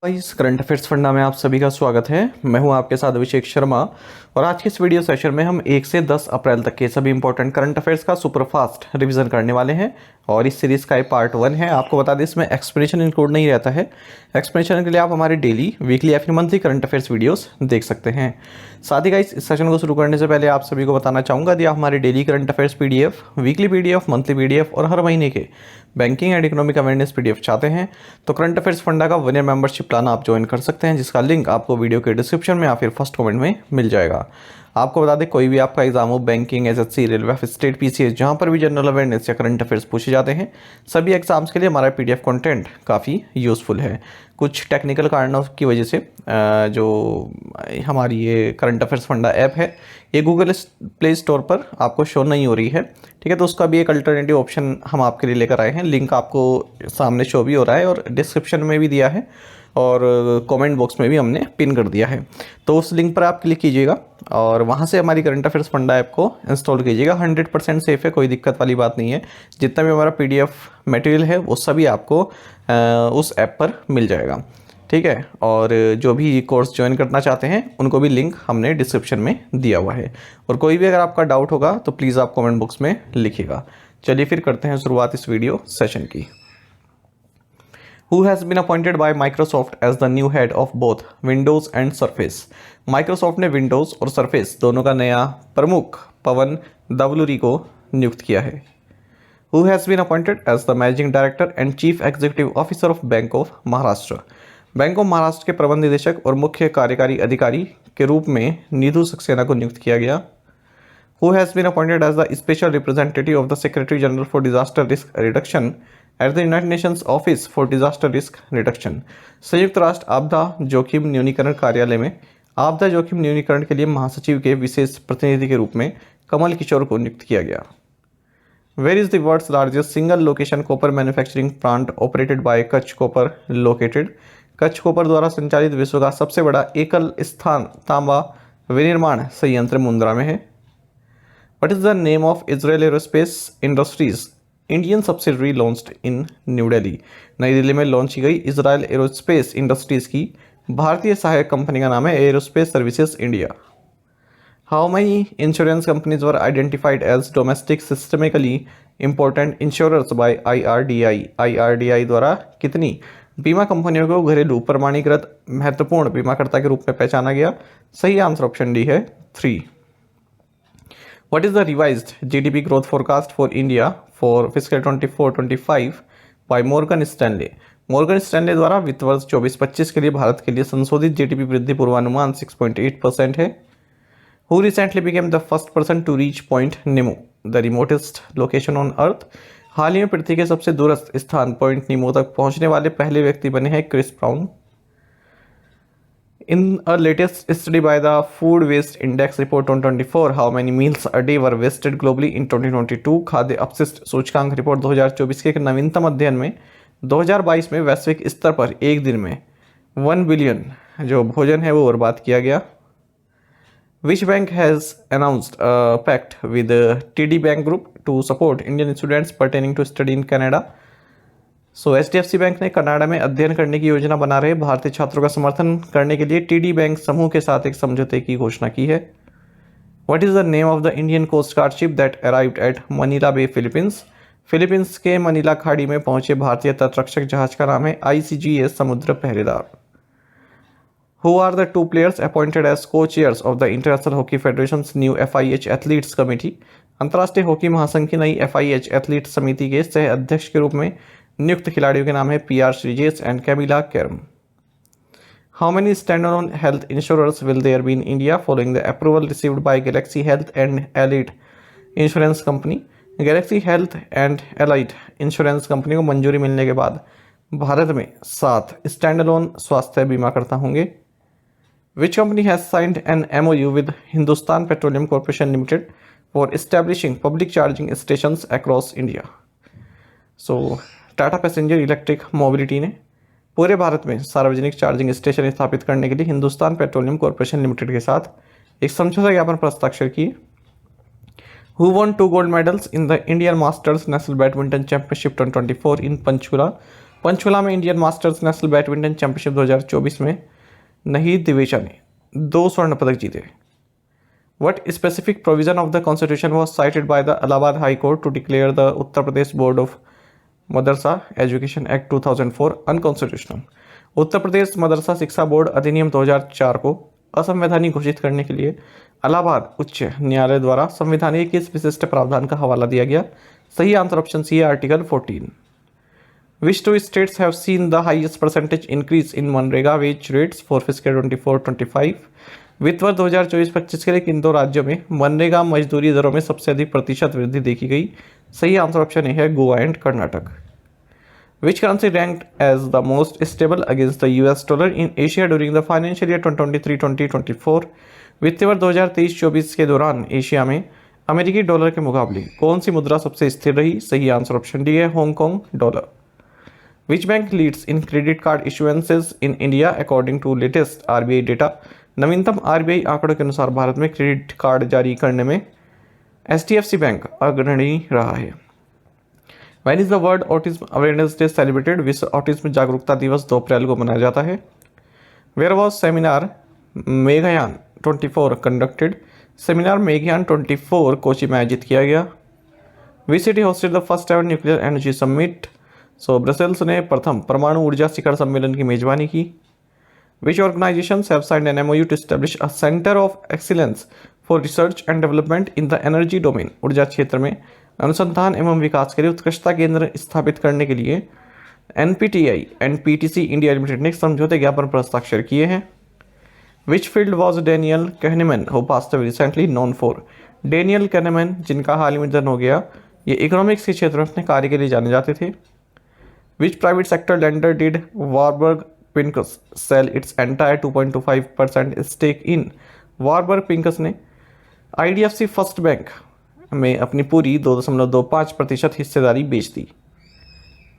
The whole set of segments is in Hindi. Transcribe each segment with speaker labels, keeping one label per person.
Speaker 1: इस करंट अफेयर्स फंडा में आप सभी का स्वागत है। मैं हूं आपके साथ अभिषेक शर्मा और आज के इस वीडियो सेशन में हम 1 से 10 अप्रैल तक के सभी इंपॉर्टेंट करंट अफेयर्स का सुपरफास्ट रिवीजन करने वाले हैं और इस सीरीज़ का ये पार्ट 1 है। आपको बता दें इसमें एक्सप्लेनेशन इंक्लूड नहीं रहता है। एक्सप्लेनेशन के लिए आप हमारे डेली, वीकली या फिर मंथली करंट अफेयर्स वीडियोस देख सकते हैं। साथ ही गाइस इस सेशन को शुरू करने से पहले आप सभी को बताना चाहूँगा यदि आप हमारे daily current affairs PDF, weekly PDF, monthly PDF और हर महीने के banking and economic awareness PDF चाहते हैं तो करंट अफेयर्स फंडा का 1 ईयर मेंबरशिप प्लान आप ज्वाइन कर सकते हैं, जिसका लिंक आपको वीडियो के डिस्क्रिप्शन में या फिर फर्स्ट कमेंट में मिल जाएगा। आपको बता दें कोई भी आपका एग्जाम हो, banking, SSC, railway, state, PCS, जहां पर भी जनरल अवेयरनेस या करंट अफेयर्स पूछे जाते हैं, सभी एग्जाम्स के लिए हमारा पीडीएफ कंटेंट काफ़ी यूज़फुल है। कुछ टेक्निकल कारणों की वजह से जो हमारी ये करंट अफेयर्स फंडा ऐप है ये गूगल प्ले स्टोर पर आपको शो नहीं हो रही है, ठीक है। तो उसका भी एक अल्टरनेटिव ऑप्शन हम आपके लिए लेकर आए हैं। लिंक आपको सामने शो भी हो रहा है और डिस्क्रिप्शन में भी दिया है और कमेंट बॉक्स में भी हमने पिन कर दिया है। तो उस लिंक पर आप क्लिक कीजिएगा और वहाँ से हमारी करंट अफेयर्स फंडा ऐप को इंस्टॉल कीजिएगा। 100% सेफ़ है, कोई दिक्कत वाली बात नहीं है। जितना भी हमारा पीडीएफ मटेरियल है वो सभी आपको उस ऐप पर मिल जाएगा, ठीक है। और जो भी कोर्स ज्वाइन करना चाहते हैं उनको भी लिंक हमने डिस्क्रिप्शन में दिया हुआ है। और कोई भी अगर आपका डाउट होगा तो प्लीज़ आप कमेंट बॉक्स में लिखिएगा। चलिए फिर करते हैं शुरुआत इस वीडियो सेशन की। Who has been appointed by Microsoft as the new head of both Windows and Surface? Microsoft ने Windows और Surface दोनों का नया प्रमुख पवन दवलुरी को नियुक्त किया है। Who has been appointed as the Managing Director and Chief Executive Officer of Bank of Maharashtra? Bank of Maharashtra के प्रबंध निदेशक और मुख्य कार्यकारी अधिकारी के रूप में नीधु सक्सेना को नियुक्त किया गया। Who has been appointed as the Special Representative of the Secretary General for Disaster Risk Reduction at the United Nations Office for Disaster Risk Reduction? संयुक्त राष्ट्र आपदा जोखिम न्यूनीकरण कार्यालय में आपदा जोखिम न्यूनीकरण के लिए महासचिव के विशेष प्रतिनिधि के रूप में कमल किशोर को नियुक्त किया गया। Where is the world's largest single location copper manufacturing plant operated by Kutch Copper located? Kutch copper द्वारा संचालित विश्व का सबसे बड़ा एकल स्थान तांबा विनिर्माण संयंत्र मुंद्रा में है। What is the name of Israel Aerospace Industries Indian subsidiary launched in new Delhi? नई दिल्ली में लॉन्च की गई इजराइल एरोस्पेस इंडस्ट्रीज की भारतीय सहायक कंपनी का नाम है aerospace services India. How many insurance companies were identified as domestic systemically important insurers by IRDI? IRDI द्वारा कितनी बीमा कंपनियों को घरेलू प्रमाणीकृत महत्वपूर्ण बीमाकर्ता के रूप में पहचाना गया? सही आंसर ऑप्शन डी है 3। What is the revised GDP growth forecast for India for fiscal 24-25 by Morgan Stanley? Morgan Stanley द्वारा वित्त वर्ष 24-25 के लिए भारत के लिए संशोधित GDP वृद्धि पूर्वानुमान 6.8% है। Who recently became the first person to reach Point Nemo, the remotest location on Earth? हाल ही में पृथ्वी के सबसे दूरस्थ स्थान पॉइंट नीमो तक पहुंचने वाले पहले व्यक्ति बने हैं Chris Brown. In a latest study by the Food Waste Index Report 2024, how many meals a day were wasted globally in 2022? खाद्य अपशिष्ट सूचकांक रिपोर्ट 2024 के एक नवीनतम अध्ययन में 2022 में वैश्विक स्तर पर एक दिन में 1 बिलियन जो भोजन है वो बर्बाद किया गया। Which bank has announced a pact with TD Bank Group to support Indian students pertaining to study in Canada? So HDFC bank ने कनाडा में अध्ययन करने की योजना बना रहे भारतीय छात्रों का समर्थन करने के लिए टीडी बैंक समूह के साथ एक समझौते की घोषणा की है। What is the name of the Indian coast guard ship that arrived at Manila Bay Philippines? Philippines के मनीला खाड़ी में पहुंचे भारतीय तटरक्षक जहाज का नाम है ICGS समुद्र पहरेदार। Who are the two players appointed as co-chairs of the International Hockey Federation's new FIH Athletes Committee? अंतर्राष्ट्रीय हॉकी महासंघ की नई FIH एथलीट समिति के सह अध्यक्ष के रूप में नियुक्त खिलाड़ियों के नाम है PR Sreejesh and Camila Caram. How many standalone health insurers will there be in India following the approval received by Galaxy Health and Allied Insurance Company? Galaxy Health and Allied Insurance Company को मंजूरी मिलने के बाद भारत में 7 स्टैंडअलोन स्वास्थ्य बीमाकर्ता होंगे। Which company has signed an MOU with Hindustan Petroleum Corporation Limited for establishing public charging stations across India? So, Tata passenger electric mobility ने पूरे भारत में सार्वजनिक चार्जिंग स्टेशन स्थापित करने के लिए हिंदुस्तान पेट्रोलियम कॉर्पोरेशन लिमिटेड के साथ एक समझौता ज्ञापन पर हस्ताक्षर किए। Who won 2 gold medals in the Indian Masters National Badminton Championship 2024 in Panchkula? Panchkula में Indian masters national badminton championship 2024 में नहीद दिवेशा ने 2 स्वर्ण पदक जीते। What specific provision of the Constitution was cited by the Allahabad High Court to declare the Uttar Pradesh Board of Madrasa Education Act 2004 unconstitutional? Uttar Pradesh मदरसा शिक्षा बोर्ड अधिनियम 2004 को असंवैधानिक घोषित करने के लिए इलाहाबाद उच्च न्यायालय द्वारा संविधान के इस विशिष्ट प्रावधान का हवाला दिया गया। सही आंसर ऑप्शन सी है, article 14। Which two states have seen the highest percentage increase in MNREGA wage rates for fiscal 24-25? वित्त वर्ष 2024-25 के लिए किन 2 राज्यों में मनरेगा मजदूरी दरों में सबसे अधिक प्रतिशत वृद्धि देखी गई? सही आंसर ऑप्शन ए है, Goa and Karnataka. Which currency ranked as the most stable against the US dollar in Asia during the financial year 2023-2024? वित्तीय वर्ष 2023-24 के दौरान एशिया में अमेरिकी डॉलर के मुकाबले कौन सी मुद्रा सबसे स्थिर रही? सही आंसर ऑप्शन डी है, Hong Kong dollar. Which bank leads in credit card issuances in India according to latest RBI data? नवीनतम आरबीआई आंकड़ों के अनुसार भारत में क्रेडिट कार्ड जारी करने में एचडीएफसी बैंक अग्रणी रहा है। When is the World Autism Awareness Day celebrated? विश्व ऑटिज्म जागरूकता दिवस 2 अप्रैल को मनाया जाता है। Where was सेमिनार मेघायान 24 conducted? सेमिनार मेघायान 24 कोची में आयोजित किया गया। Which city hosted the first ever nuclear energy summit? Brussels ने प्रथम परमाणु ऊर्जा शिखर सम्मेलन की मेजबानी की। Which organizations have signed an MOU to establish a center of excellence for research and development in the energy domain? ऊर्जा क्षेत्र में अनुसंधान एवं विकास के लिए उत्कृष्टता केंद्र स्थापित करने के लिए NPTI and PTC India limited ने समझौते ज्ञापन पर हस्ताक्षर किए हैं। Which field was Daniel Kahneman who passed away recently known for? Daniel Kahneman जिनका हाल ही में निधन हो गया, ये इकोनॉमिक्स के क्षेत्र में अपने कार्य के लिए जाने जाते थे। Which private sector lender did Warburg Pincus sell its entire 2.25% stake in? Warburg Pincus ने IDFC फर्स्ट बैंक में अपनी पूरी 2.25% हिस्सेदारी बेच दी।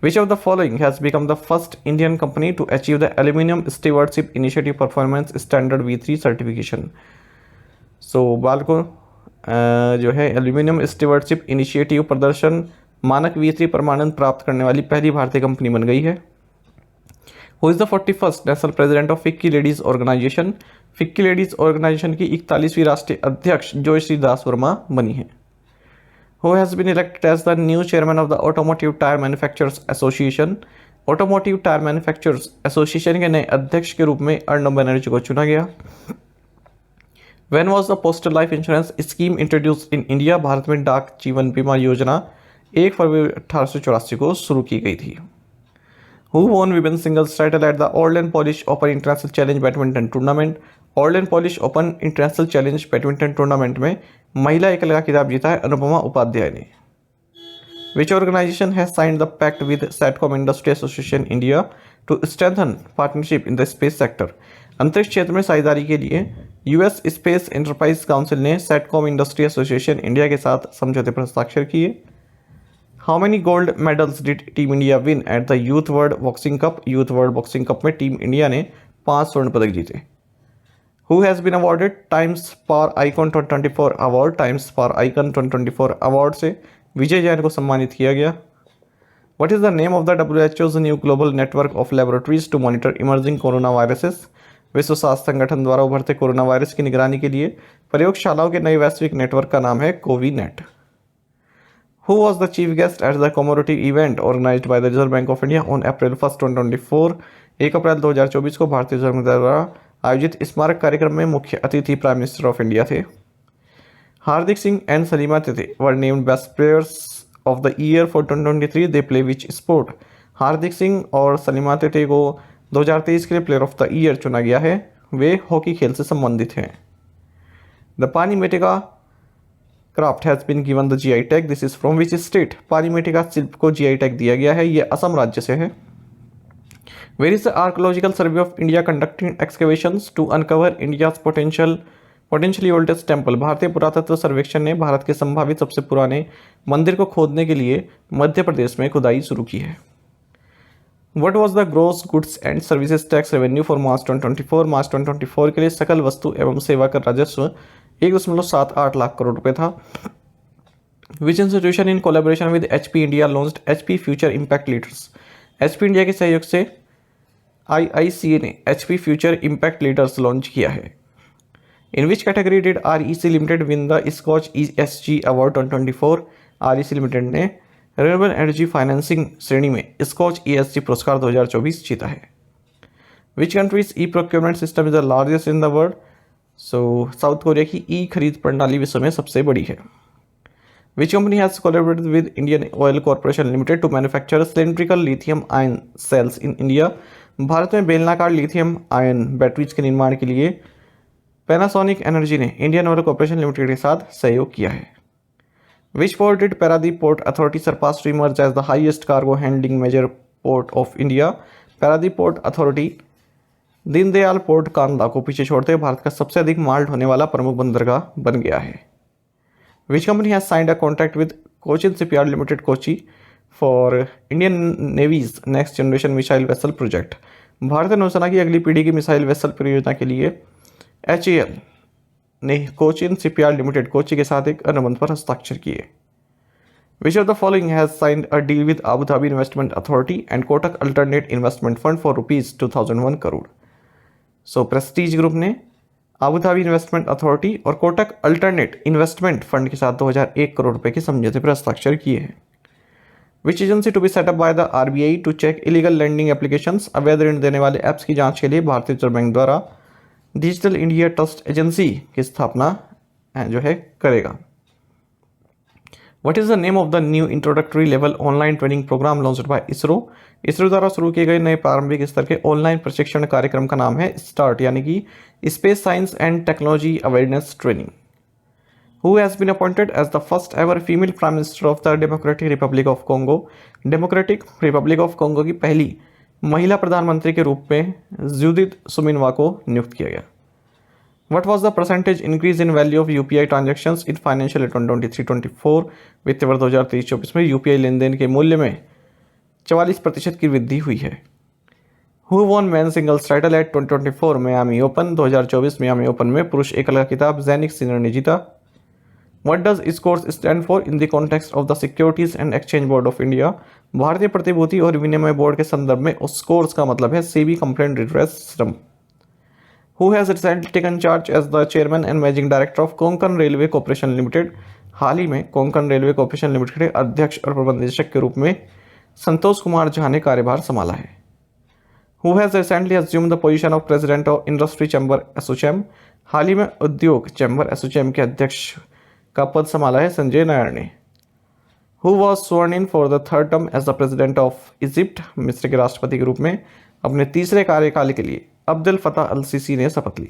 Speaker 1: Which of the following has become the first Indian company to achieve the Aluminium Stewardship Initiative Performance Standard V3 certification? बालको जो है एल्यूमिनियम स्टीवर्डशिप इनिशिएटिव प्रदर्शन मानक V3 प्रमाणन प्राप्त करने वाली पहली भारतीय कंपनी बन गई है। Who is the 41st national president of FICCI Ladies Organisation? FICCI Ladies Organisation की 41वीं राष्ट्रीय अध्यक्ष जोयश्री दास वर्मा बनी है। Who has been elected as the new chairman of the Automotive Tire Manufacturers Association? Automotive tyre manufacturers association के नए अध्यक्ष के रूप में अर्णब बनर्जी को चुना गया। When was the postal life insurance scheme introduced in India? Bharat में डाक जीवन बीमा योजना 1 फरवरी 1884 को शुरू की गई थी। Who won women's singles title at the Orland Polish Open International Challenge Badminton Tournament? Orland Polish Open International Challenge Badminton Tournament में महिला एकल का खिताब जीता है अनुपमा उपाध्याय ने। Which organization has signed the pact with Satcom Industry Association India to strengthen partnership in the space sector? अंतरिक्ष क्षेत्र में साझेदारी के लिए यूएस स्पेस एंटरप्राइज काउंसिल ने सैटकॉम इंडस्ट्री एसोसिएशन इंडिया के साथ समझौते पर हस्ताक्षर किए। How many gold medals did team India win at the youth world boxing cup? Youth world boxing cup में टीम इंडिया ने 5 स्वर्ण पदक जीते। Who has been awarded Times for Icon 2024 award? Times for Icon 2024 award से विजय जैन को सम्मानित किया गया। What is the name of the WHO's new global network of laboratories to monitor emerging corona viruses? विश्व स्वास्थ्य संगठन द्वारा उभरते कोरोना वायरस की निगरानी के लिए प्रयोगशालाओं के नए वैश्विक नेटवर्क का नाम है कोवीनेट। Who was the chief guest at the commemorative event organized by the Reserve Bank of India on April 1st, 2024? 1 अप्रैल 2024 को भारतीय रिजर्व बैंक द्वारा आयोजित स्मारक कार्यक्रम में मुख्य अतिथि प्राइम मिनिस्टर ऑफ इंडिया थे। हार्दिक Singh and Salima Tete were named best players of the year for 2023। They play which sport? Hardik Singh और सलीमा तेते को 2023 के लिए प्लेयर ऑफ द ईयर चुना गया है। वे हॉकी खेल से संबंधित हैं। The Pani Meteka craft has been given the GI tag. This is from which state? Pani Meteka शिल्प को GI टैग दिया गया है, ये असम राज्य से है। Where is the archaeological survey of India conducting excavations to uncover India's potentially oldest temple? भारतीय पुरातत्व सर्वेक्षण ने भारत के संभावित सबसे पुराने मंदिर को खोदने के लिए मध्य प्रदेश में खुदाई शुरू की है। What was the gross goods and services tax revenue for March 2024? मार्च 2024 के लिए सकल वस्तु एवं सेवा कर राजस्व 1.78 लाख करोड़ रुपए था। Which institution in collaboration with HP India launched HP future impact leaders? HP India के सहयोग से IICA ने HP future impact leaders launch किया है। In which category did REC limited win the Scotch ESG award 2024? REC limited ने रिन्यूएबल एनर्जी फाइनेंसिंग श्रेणी में स्कॉच ESG पुरस्कार 2024 जीता है। Which country's e procurement system is the largest in the world? So South Korea की ई खरीद प्रणाली विश्व में सबसे बड़ी है। Which company has collaborated with Indian Oil Corporation Limited to manufacture cylindrical lithium ion cells in India? Bharat में बेलनाकार लिथियम आयन बैटरीज के निर्माण के लिए पैनासोनिक एनर्जी ने इंडियन ऑयल कॉर्पोरेशन लिमिटेड के साथ सहयोग किया है। Which port did Paradip Port Authority surpass to emerge as the highest cargo handling major port of India? Paradip Port Authority Deendayal port Kandla को पीछे छोड़ते भारत का सबसे अधिक माल ढोने वाला प्रमुख बंदरगाह बन गया है। Which company has signed a contract with Cochin Shipyard Limited Kochi for Indian Navy's next generation missile vessel project? भारतीय नौसेना की अगली पीढ़ी की मिसाइल वेसल परियोजना के लिए HAL ने कोचिन शिपयार्ड लिमिटेड कोची के साथ एक अनुबंध पर हस्ताक्षर किए। Which of the following has signed a deal with Abu Dhabi investment authority and Kotak alternate investment fund for ₹2001 crore? So Prestige group ने आबू धाबी इन्वेस्टमेंट अथॉरिटी और कोटक अल्टरनेट इन्वेस्टमेंट फंड के साथ 2001 करोड़ रुपए के समझौते पर हस्ताक्षर किए हैं। Which agency to be set up by the RBI to check illegal lending applications? अवैध ऋण देने वाले ऐप्स की जांच के लिए भारतीय रिजर्व बैंक द्वारा डिजिटल इंडिया ट्रस्ट एजेंसी की स्थापना जो है करेगा। What is the name of the new introductory level online training program launched by ISRO? ISRO द्वारा शुरू किए गए नए प्रारंभिक स्तर के ऑनलाइन प्रशिक्षण कार्यक्रम का नाम है स्टार्ट, यानी कि space science and technology awareness training. Who has been appointed as the first ever female prime minister of the Democratic Republic of Congo? Democratic Republic of Congo की पहली महिला प्रधानमंत्री के रूप में जूडिथ सुमिनवा को नियुक्त किया गया। What was the percentage increase in value of UPI transactions in financial year 2023-24? वित्तीय वर्ष 2023-24 में UPI लेनदेन के मूल्य में 44% की वृद्धि हुई है। Who won men's singles title at 2024 Miami open? 2024 Miami open में पुरुष एकल का खिताब ज़ैनिक सिनर ने जीता। What does scores stand for in the context of the Securities and Exchange Board of India? भारतीय प्रतिभूति और विनिमय बोर्ड के संदर्भ में स्कोर्स का मतलब है SEBI complaint redress system. Who has recently taken charge as the chairman and managing director of Konkan Railway Corporation Limited? हाल ही में कोंकण रेलवे कॉर्पोरेशन लिमिटेड के अध्यक्ष और प्रबंध निदेशक के रूप में संतोष कुमार झा ने कार्यभार संभाला है। Who has recently assumed the position of president of Industry Chamber ASSOCHAM? हाल ही में उद्योग चैम्बर ASSOCHAM के अध्यक्ष का पद संभाला है संजय नायर ने। Who was sworn in for the third term as the president of Egypt? मिस्र के राष्ट्रपति के रूप में अपने तीसरे कार्यकाल के लिए अब्दुल फताह अल सीसी ने शपथ ली।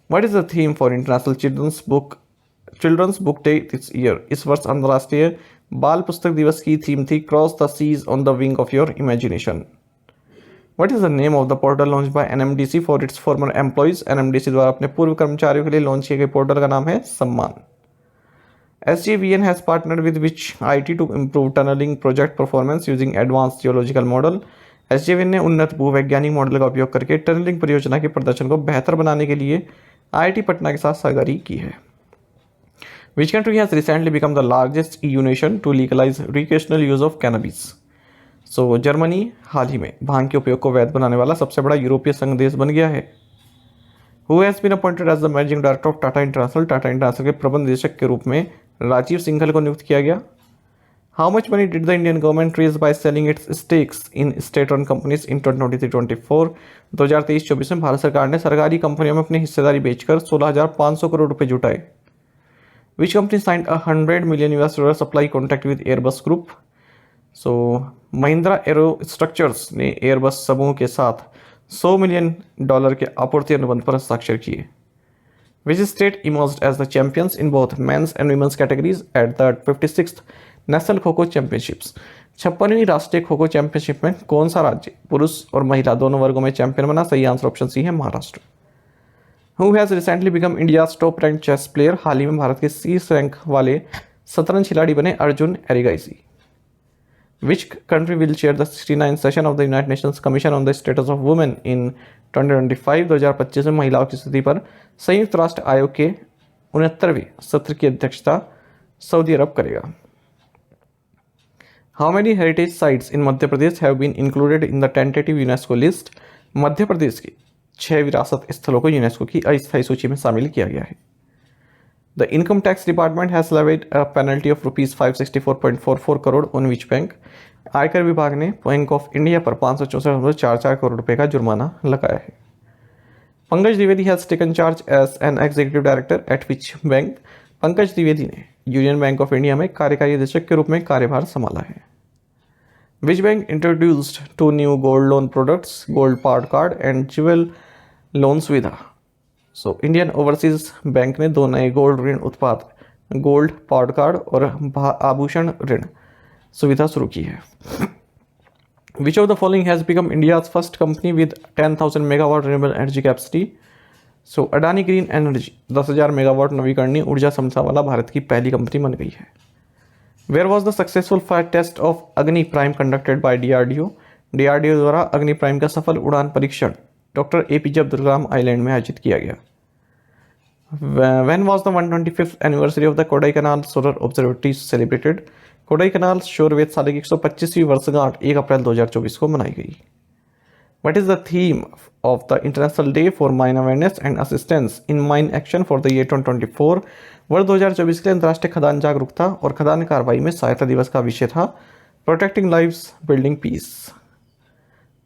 Speaker 1: What is the theme for International Children's Book Day this year? इस वर्ष अंतर्राष्ट्रीय बाल पुस्तक दिवस की थीम थी cross the seas on the wing of your imagination. What is the name of the portal launched by NMDC for its former employees? NMDC द्वारा अपने पूर्व कर्मचारियों के लिए लॉन्च किए गए पोर्टल का नाम है सम्मान। SJVN has partnered with which IT to improve tunneling project performance using advanced geological model? SJVN ने उन्नत भूवैज्ञानिक मॉडल का उपयोग करके टनलिंग परियोजना के प्रदर्शन को बेहतर बनाने के लिए IIT पटना के साथ साझेदारी की है। Which country has recently become the largest EU nation to legalize recreational use of cannabis? So Germany हाल ही में भांग के उपयोग को वैध बनाने वाला सबसे बड़ा यूरोपीय संघ देश बन गया है। Who has been appointed as the managing director of Tata International? Tata international के प्रबंध निदेशक के रूप में राजीव सिंघल को नियुक्त किया गया। How much money did the Indian government raise by selling its stakes in state-run companies in 2023-24? 2023-24 में भारत सरकार ने सरकारी कंपनियों में अपनी हिस्सेदारी बेचकर 16,500 करोड़ रुपए जुटाए। Which company signed a $100 million supply contract with Airbus Group? So Mahindra एरोस्ट्रक्चर्स ने एयरबस समूह के साथ $100 मिलियन के आपूर्ति अनुबंध पर हस्ताक्षर किए। Which state emerged as the champions in both men's and women's categories at the 56th national kho kho championships? 56वीं राष्ट्रीय खो खो चैंपियनशिप में कौन सा राज्य पुरुष और महिला दोनों वर्गों में चैंपियन बना? सही आंसर ऑप्शन सी है Maharashtra. Who has recently become India's top ranked chess player? हाल ही में भारत के शीर्ष रैंक वाले शतरंज खिलाड़ी बने Arjun एरिगाइसी। Which country will chair the 69th session of the United Nations Commission on the Status of Women in 2025? 2025 में महिलाओं की स्थिति पर संयुक्त राष्ट्र आयोग के 69वें सत्र की अध्यक्षता सऊदी अरब करेगा। How many heritage sites in Madhya Pradesh have been included in the tentative UNESCO list. Madhya Pradesh की 6 विरासत स्थलों को यूनेस्को की अस्थायी सूची में शामिल किया गया है। The income tax department has levied a penalty of ₹564.44 crore on which bank. आयकर विभाग ने बैंक ऑफ इंडिया पर 564.44 करोड़ रुपए का जुर्माना लगाया है। Pankaj Dwivedi has taken charge as an executive director at which bank. Pankaj Dwivedi ने यूनियन बैंक ऑफ इंडिया में कार्यकारी निदेशक के रूप में कार्यभार संभाला है। Which bank introduced 2 new gold loan products, gold part card and jewel loan Suvidha. So Indian overseas bank ने 2 नए गोल्ड ऋण उत्पाद, गोल्ड पार्ट कार्ड और आभूषण ऋण सुविधा शुरू की है। Which of the following has become India's first company with 10,000 megawatt renewable energy capacity? So Adani Green Energy 10,000 megawatt नवीकरणीय ऊर्जा क्षमता वाला भारत की पहली कंपनी बन गई है। Where was the successful flight test of Agni Prime conducted by DRDO? DRDO द्वारा अग्नि प्राइम का सफल उड़ान परीक्षण doctor APJ Abdul Kalam island में आयोजित किया गया। When was the 125th anniversary of the Kodaikanal Solar Observatory celebrated? Kodaikanal शोरवेद साल की 125वीं वर्षगांठ 1 अप्रैल 2024 को मनाई गई। What is the theme of the International Day for Mine Awareness and Assistance in Mine Action for the year 2024? वर्ष 2024 के लिए अंतर्राष्ट्रीय खदान जागरूकता और खदान कार्रवाई में सहायता दिवस का विषय था प्रोटेक्टिंग लाइव्स बिल्डिंग पीस।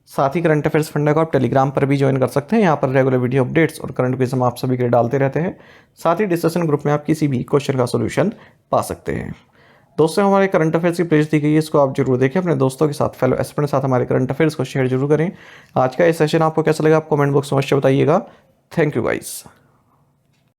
Speaker 1: साथ ही करंट अफेयर्स फंडा को आप टेलीग्राम पर भी ज्वाइन कर सकते हैं। यहाँ पर रेगुलर वीडियो अपडेट्स और करंट क्विज हम आप सभी के लिए डालते रहते हैं। साथ ही डिस्कशन ग्रुप में आप किसी भी क्वेश्चन का सोल्यूशन पा सकते हैं। दोस्तों, हमारे करंट अफेयर्स की प्लेलिस्ट दी गई है, इसको आप जरूर देखें। अपने दोस्तों के साथ, फेलो एस्पिरेंट के साथ हमारे करंट अफेयर्स को शेयर जरूर करें। आज का ये सेशन आपको कैसा लगा आप कमेंट बॉक्स में अवश्य बताइएगा। Thank you guys.